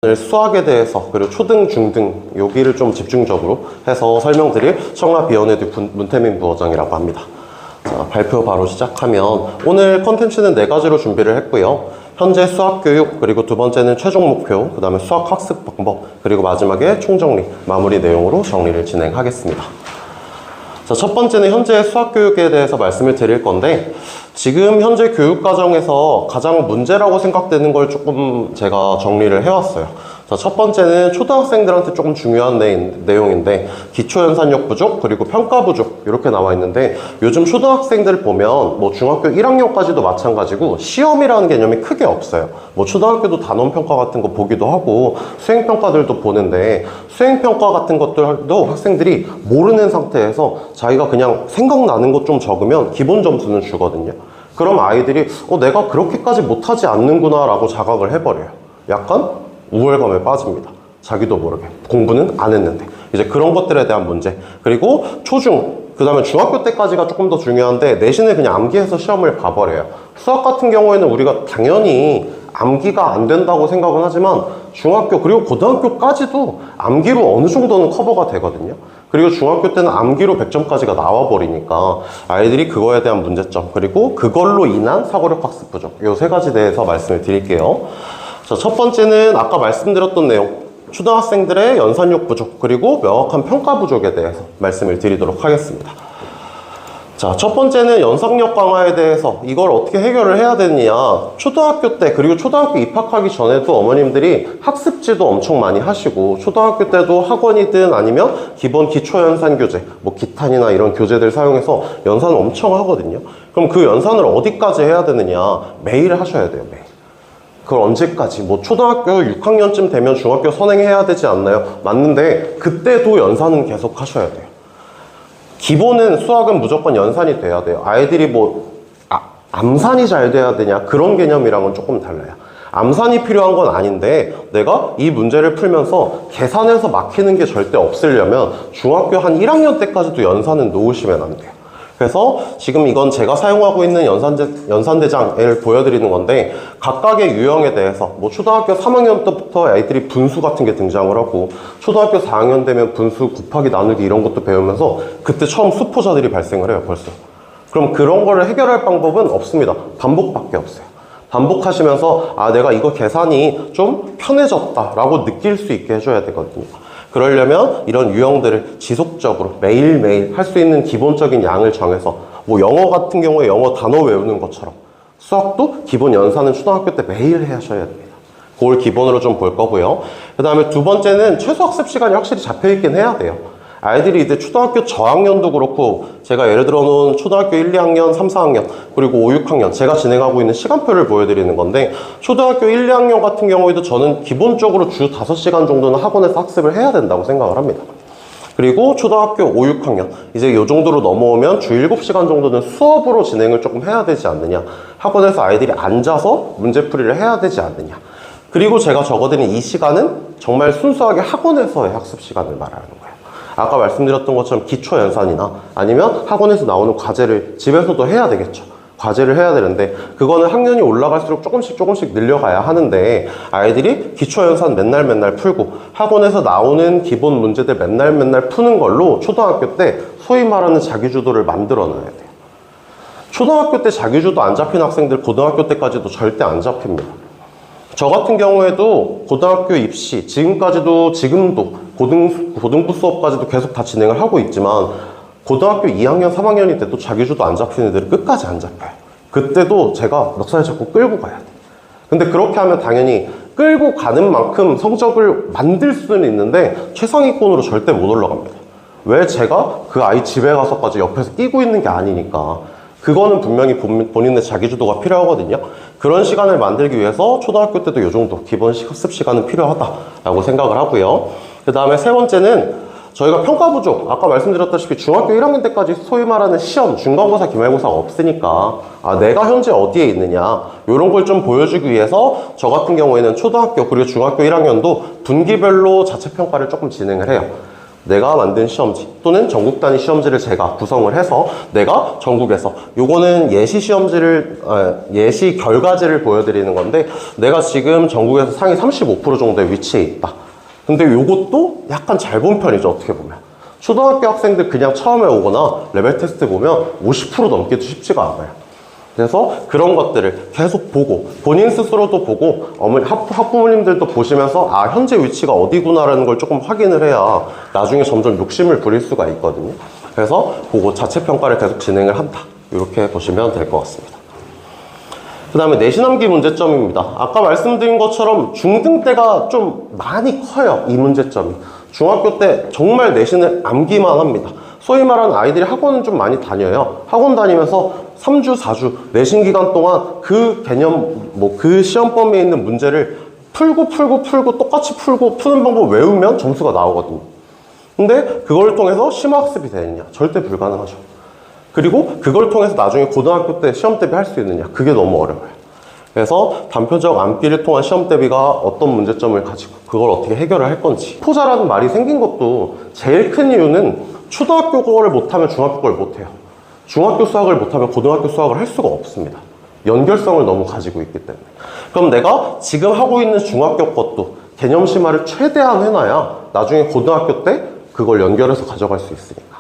오늘 수학에 대해서 그리고 초등, 중등 여기를 좀 집중적으로 해서 설명드릴 청라비연에드 문태민 부원장이라고 합니다. 자, 발표 바로 시작하면 오늘 컨텐츠는 4가지로 준비를 했고요. 현재 수학교육, 그리고 두 번째는 최종 목표, 그 다음에 수학학습 방법, 그리고 마지막에 총정리, 마무리 내용으로 정리를 진행하겠습니다. 자, 첫 번째는 현재 수학교육에 대해서 말씀을 드릴 건데, 지금 현재 교육과정에서 가장 문제라고 생각되는 걸 조금 제가 정리를 해왔어요. 자, 첫 번째는 초등학생들한테 조금 중요한 내용인데, 기초연산력 부족, 그리고 평가 부족, 이렇게 나와 있는데, 요즘 초등학생들 보면, 뭐 중학교 1학년까지도 마찬가지고, 시험이라는 개념이 크게 없어요. 뭐 초등학교도 단원평가 같은 거 보기도 하고, 수행평가들도 보는데, 수행평가 같은 것들도 학생들이 모르는 상태에서 자기가 그냥 생각나는 것 좀 적으면 기본 점수는 주거든요. 그럼 아이들이 내가 그렇게까지 못하지 않는구나 라고 자각을 해버려요. 약간 우월감에 빠집니다. 자기도 모르게 공부는 안 했는데. 이제 그런 것들에 대한 문제, 그리고 초중, 그 다음에 중학교 때까지가 조금 더 중요한데, 내신을 그냥 암기해서 시험을 봐버려요. 수학 같은 경우에는 우리가 당연히 암기가 안 된다고 생각은 하지만 중학교 그리고 고등학교까지도 암기로 어느 정도는 커버가 되거든요. 그리고 중학교 때는 암기로 100점까지가 나와버리니까 아이들이 그거에 대한 문제점, 그리고 그걸로 인한 사고력 학습 부족, 이 3가지 대해서 말씀을 드릴게요. 자, 첫 번째는 아까 말씀드렸던 내용, 초등학생들의 연산력 부족, 그리고 명확한 평가 부족에 대해서 말씀을 드리도록 하겠습니다. 자, 첫 번째는 연상력 강화에 대해서 이걸 어떻게 해결을 해야 되느냐. 초등학교 때, 그리고 초등학교 입학하기 전에도 어머님들이 학습지도 엄청 많이 하시고, 초등학교 때도 학원이든 아니면 기본 기초연산 교재, 뭐 기탄이나 이런 교재들 사용해서 연산을 엄청 하거든요. 그럼 그 연산을 어디까지 해야 되느냐. 매일 하셔야 돼요, 매일. 그걸 언제까지? 뭐 초등학교 6학년쯤 되면 중학교 선행해야 되지 않나요? 맞는데 그때도 연산은 계속 하셔야 돼요. 기본은 수학은 무조건 연산이 돼야 돼요. 아이들이 암산이 잘 돼야 되냐, 그런 개념이랑은 조금 달라요. 암산이 필요한 건 아닌데, 내가 이 문제를 풀면서 계산해서 막히는 게 절대 없으려면 중학교 한 1학년 때까지도 연산은 놓으시면 안 돼요. 그래서 지금 이건 제가 사용하고 있는 연산대장을 보여드리는 건데, 각각의 유형에 대해서 뭐 초등학교 3학년 때부터 아이들이 분수 같은 게 등장을 하고, 초등학교 4학년 되면 분수 곱하기 나누기 이런 것도 배우면서 그때 처음 수포자들이 발생을 해요, 벌써. 그럼 그런 거를 해결할 방법은 없습니다. 반복밖에 없어요. 반복하시면서 내가 이거 계산이 좀 편해졌다라고 느낄 수 있게 해줘야 되거든요. 그러려면 이런 유형들을 지속적으로 매일매일 할 수 있는 기본적인 양을 정해서, 뭐 영어 같은 경우에 영어 단어 외우는 것처럼 수학도 기본 연산은 초등학교 때 매일 하셔야 됩니다. 그걸 기본으로 좀 볼 거고요. 그 다음에 두 번째는 최소 학습 시간이 확실히 잡혀있긴 해야 돼요. 아이들이 이제 초등학교 저학년도 그렇고, 제가 예를 들어 놓은 초등학교 1, 2학년, 3, 4학년, 그리고 5, 6학년, 제가 진행하고 있는 시간표를 보여드리는 건데, 초등학교 1, 2학년 같은 경우에도 저는 기본적으로 주 5시간 정도는 학원에서 학습을 해야 된다고 생각을 합니다. 그리고 초등학교 5, 6학년, 이제 이 정도로 넘어오면 주 7시간 정도는 수업으로 진행을 조금 해야 되지 않느냐. 학원에서 아이들이 앉아서 문제풀이를 해야 되지 않느냐. 그리고 제가 적어드린 이 시간은 정말 순수하게 학원에서의 학습 시간을 말하는 거예요. 아까 말씀드렸던 것처럼 기초연산이나 아니면 학원에서 나오는 과제를 집에서도 해야 되겠죠. 과제를 해야 되는데, 그거는 학년이 올라갈수록 조금씩 늘려가야 하는데, 아이들이 기초연산 맨날 풀고 학원에서 나오는 기본 문제들 맨날 푸는 걸로 초등학교 때 소위 말하는 자기주도를 만들어 놔야 돼요. 초등학교 때 자기주도 안 잡힌 학생들 고등학교 때까지도 절대 안 잡힙니다. 저 같은 경우에도 고등학교 입시, 지금도 고등부 수업까지도 계속 다 진행을 하고 있지만, 고등학교 2학년, 3학년이 돼도 자기주도 안 잡히는 애들은 끝까지 안 잡혀요. 그때도 제가 멱살 잡고 끌고 가야 돼요. 근데 그렇게 하면 당연히 끌고 가는 만큼 성적을 만들 수는 있는데 최상위권으로 절대 못 올라갑니다. 왜? 제가 그 아이 집에 가서까지 옆에서 끼고 있는 게 아니니까. 그거는 분명히 본인의 자기주도가 필요하거든요. 그런 시간을 만들기 위해서 초등학교 때도 이 정도 기본 학습 시간은 필요하다라고 생각을 하고요. 그 다음에 세 번째는 저희가 평가 부족, 아까 말씀드렸다시피 중학교 1학년 때까지 소위 말하는 시험, 중간고사, 기말고사가 없으니까 내가 현재 어디에 있느냐, 이런 걸 좀 보여주기 위해서 저 같은 경우에는 초등학교 그리고 중학교 1학년도 분기별로 자체평가를 조금 진행을 해요. 내가 만든 시험지 또는 전국 단위 시험지를 제가 구성을 해서 내가 전국에서 요거는 예시 시험지를 예시 결과지를 보여드리는 건데 내가 지금 전국에서 상위 35% 정도의 위치에 있다. 근데 요것도 약간 잘 본 편이죠, 어떻게 보면. 초등학교 학생들 그냥 처음에 오거나 레벨 테스트 보면 50% 넘기도 쉽지가 않아요. 그래서 그런 것들을 계속 보고 본인 스스로도 보고 학부모님들도 보시면서 아 현재 위치가 어디구나라는 걸 조금 확인을 해야 나중에 점점 욕심을 부릴 수가 있거든요. 그래서 보고 자체 평가를 계속 진행을 한다, 이렇게 보시면 될 것 같습니다. 그 다음에 내신 암기 문제점입니다. 아까 말씀드린 것처럼 중등 때가 좀 많이 커요, 이 문제점이. 중학교 때 정말 내신을 암기만 합니다. 소위 말하는 아이들이 학원은 좀 많이 다녀요. 학원 다니면서 3주, 4주 내신 기간 동안 그 개념, 그 시험 범위에 있는 문제를 풀고 똑같이 풀고 푸는 방법 외우면 점수가 나오거든요. 근데 그걸 통해서 심화학습이 되느냐? 절대 불가능하죠. 그리고 그걸 통해서 나중에 고등학교 때 시험 대비 할 수 있느냐? 그게 너무 어려워요. 그래서 단편적 암기를 통한 시험 대비가 어떤 문제점을 가지고 그걸 어떻게 해결을 할 건지. 포자라는 말이 생긴 것도 제일 큰 이유는 초등학교 거를 못하면 중학교 걸 못해요. 중학교 수학을 못하면 고등학교 수학을 할 수가 없습니다. 연결성을 너무 가지고 있기 때문에. 그럼 내가 지금 하고 있는 중학교 것도 개념 심화를 최대한 해놔야 나중에 고등학교 때 그걸 연결해서 가져갈 수 있으니까.